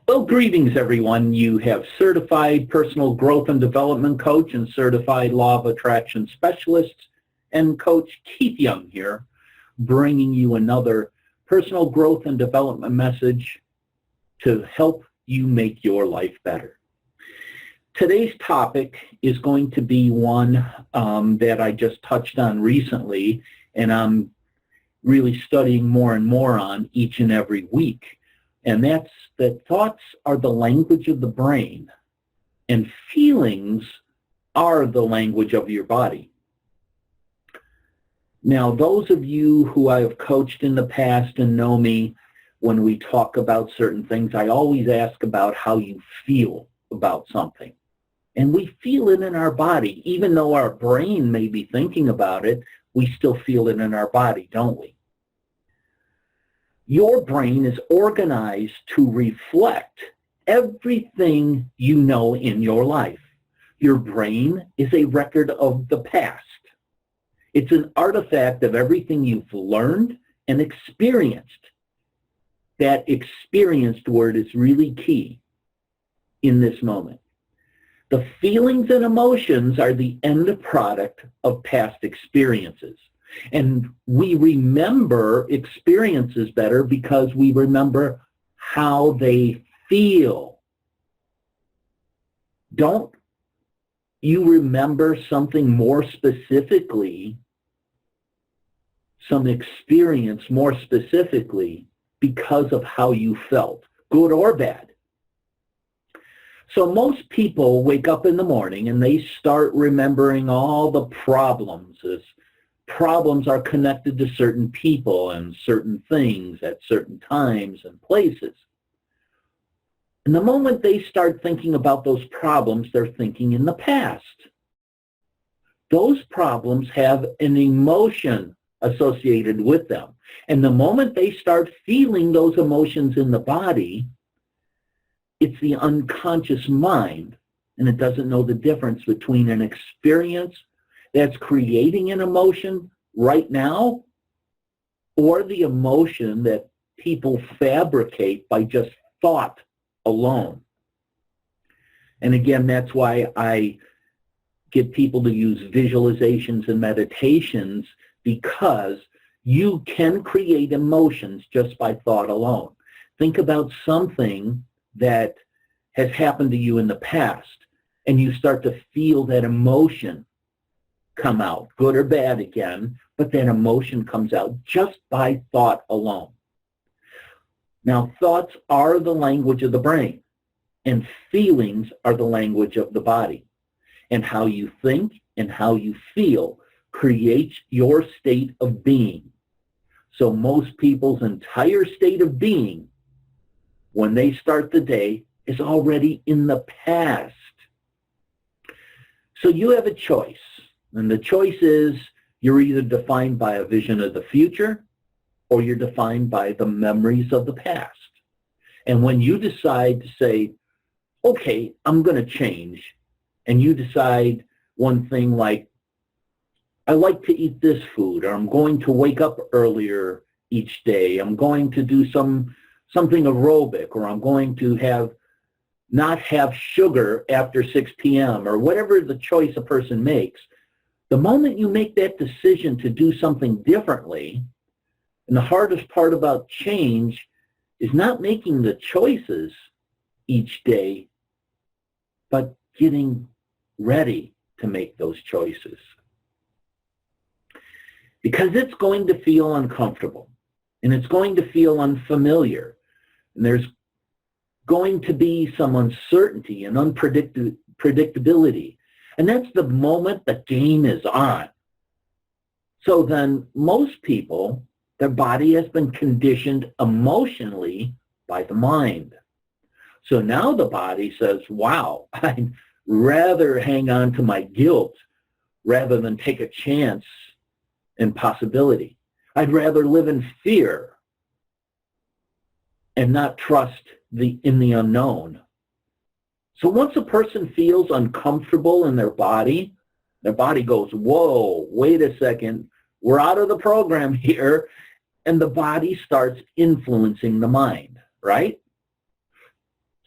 Well, greetings, everyone. You have certified personal growth and development coach and certified law of attraction specialist and coach Keith Young here, bringing you another personal growth and development message to help you make your life better. Today's topic is going to be one that I just touched on recently, and I'm really studying more and more on each and every week. And that's that thoughts are the language of the brain, and feelings are the language of your body. Now, those of you who I have coached in the past and know me, when we talk about certain things, I always ask about how you feel about something. And we feel it in our body. Even though our brain may be thinking about it, we still feel it in our body, don't we? Your brain is organized to reflect everything you know in your life. Your brain is a record of the past. It's an artifact of everything you've learned and experienced. That experienced word is really key in this moment. The feelings and emotions are the end product of past experiences. And we remember experiences better because we remember how they feel. Don't you remember something more specifically, some experience more specifically because of how you felt, good or bad? So most people wake up in the morning and they start remembering all the problems. Problems are connected to certain people and certain things at certain times and places. And the moment they start thinking about those problems, they're thinking in the past. Those problems have an emotion associated with them. And the moment they start feeling those emotions in the body, it's the unconscious mind, and it doesn't know the difference between an experience that's creating an emotion right now or the emotion that people fabricate by just thought alone. And again, that's why I get people to use visualizations and meditations, because you can create emotions just by thought alone. Think about something that has happened to you in the past, and you start to feel that emotion come out, good or bad again, but that emotion comes out just by thought alone. Now, thoughts are the language of the brain, and feelings are the language of the body. And how you think and how you feel creates your state of being. So most people's entire state of being, when they start the day, is already in the past. So you have a choice. And the choice is you're either defined by a vision of the future or you're defined by the memories of the past. And when you decide to say, okay, I'm going to change, and you decide one thing like, I like to eat this food, or I'm going to wake up earlier each day, I'm going to do something aerobic, or I'm going to not have sugar after 6 p.m., or whatever the choice a person makes. The moment you make that decision to do something differently, and the hardest part about change is not making the choices each day, but getting ready to make those choices. Because it's going to feel uncomfortable, and it's going to feel unfamiliar, and there's going to be some uncertainty and unpredictability. And that's the moment the game is on. So then most people, their body has been conditioned emotionally by the mind. So now the body says, wow, I'd rather hang on to my guilt rather than take a chance and possibility. I'd rather live in fear and not trust in the unknown. So once a person feels uncomfortable in their body goes, whoa, wait a second, we're out of the program here, and the body starts influencing the mind, right?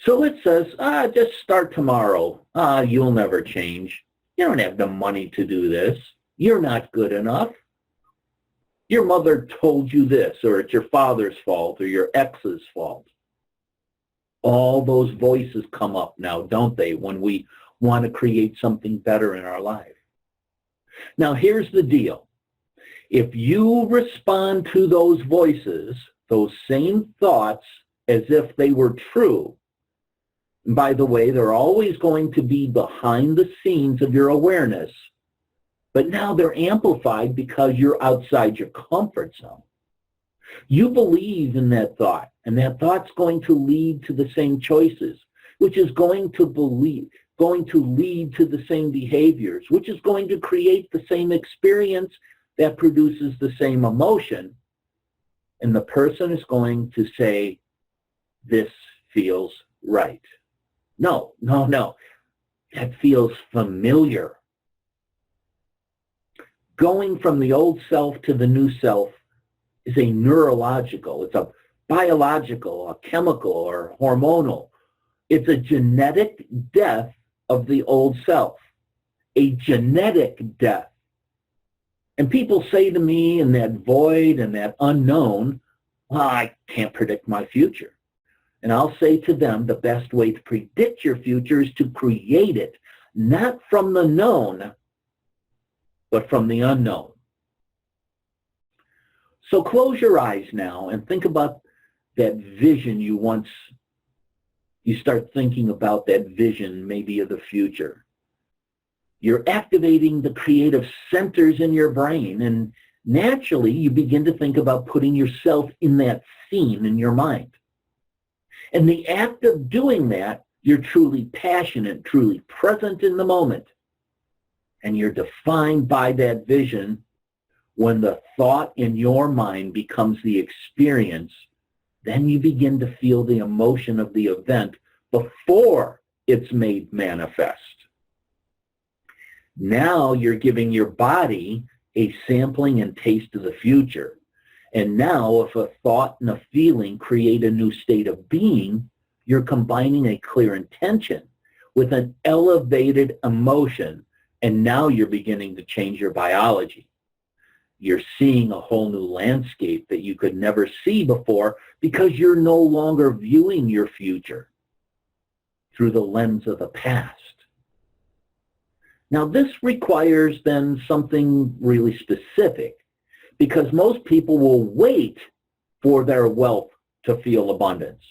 So it says, just start tomorrow. You'll never change. You don't have the money to do this. You're not good enough. Your mother told you this, or it's your father's fault, or your ex's fault. All those voices come up now, don't they, when we want to create something better in our life. Now, here's the deal. If you respond to those voices, those same thoughts, as if they were true, and by the way, they're always going to be behind the scenes of your awareness, but now they're amplified because you're outside your comfort zone. You believe in that thought, and that thought's going to lead to the same choices, which is going to lead to the same behaviors, which is going to create the same experience that produces the same emotion. And the person is going to say, this feels right. No. That feels familiar. Going from the old self to the new self is a neurological, it's a biological, a chemical, or hormonal. It's a genetic death of the old self, a genetic death. And people say to me in that void and that unknown, I can't predict my future. And I'll say to them, the best way to predict your future is to create it, not from the known, but from the unknown. So close your eyes now and think about that vision you start thinking about that vision maybe of the future. You're activating the creative centers in your brain, and naturally you begin to think about putting yourself in that scene in your mind. And the act of doing that, you're truly passionate, truly present in the moment. And you're defined by that vision. When the thought in your mind becomes the experience, then you begin to feel the emotion of the event before it's made manifest. Now you're giving your body a sampling and taste of the future. And now if a thought and a feeling create a new state of being, you're combining a clear intention with an elevated emotion, and now you're beginning to change your biology. You're seeing a whole new landscape that you could never see before because you're no longer viewing your future through the lens of the past. Now this requires then something really specific, because most people will wait for their wealth to feel abundance.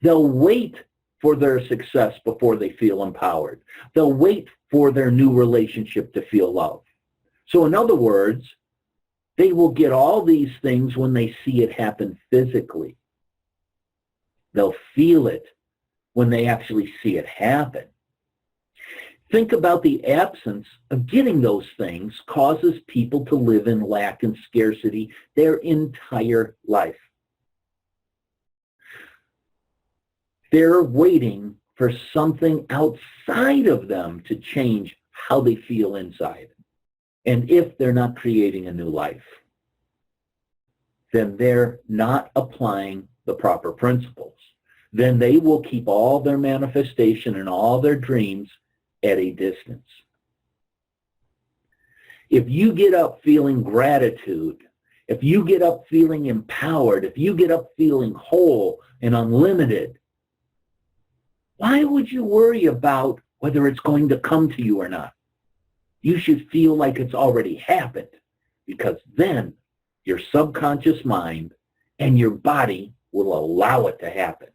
They'll wait for their success before they feel empowered. They'll wait for their new relationship to feel love. So in other words, they will get all these things when they see it happen physically. They'll feel it when they actually see it happen. Think about the absence of getting those things causes people to live in lack and scarcity their entire life. They're waiting for something outside of them to change how they feel inside. And if they're not creating a new life, then they're not applying the proper principles. Then they will keep all their manifestation and all their dreams at a distance. If you get up feeling gratitude, if you get up feeling empowered, if you get up feeling whole and unlimited, why would you worry about whether it's going to come to you or not? You should feel like it's already happened, because then your subconscious mind and your body will allow it to happen.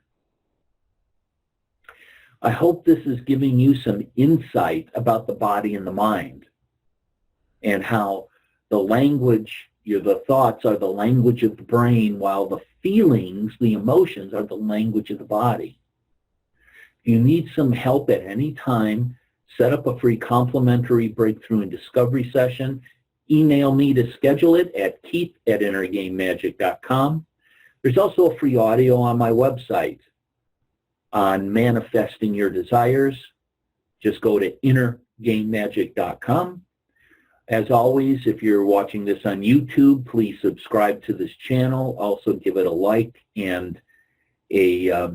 I hope this is giving you some insight about the body and the mind, and how the language, the thoughts are the language of the brain, while the feelings, the emotions, are the language of the body. If you need some help at any time, set up a free complimentary breakthrough and discovery session. Email me to schedule it at keith@innergamemagic.com. There's also a free audio on my website on manifesting your desires. Just go to innergamemagic.com. As always, if you're watching this on YouTube, please subscribe to this channel. Also give it a like and a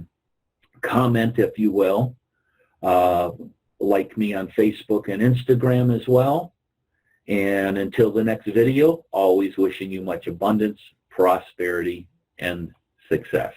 comment, if you will. Like me on Facebook and Instagram as well. And until the next video, always wishing you much abundance, prosperity, and success.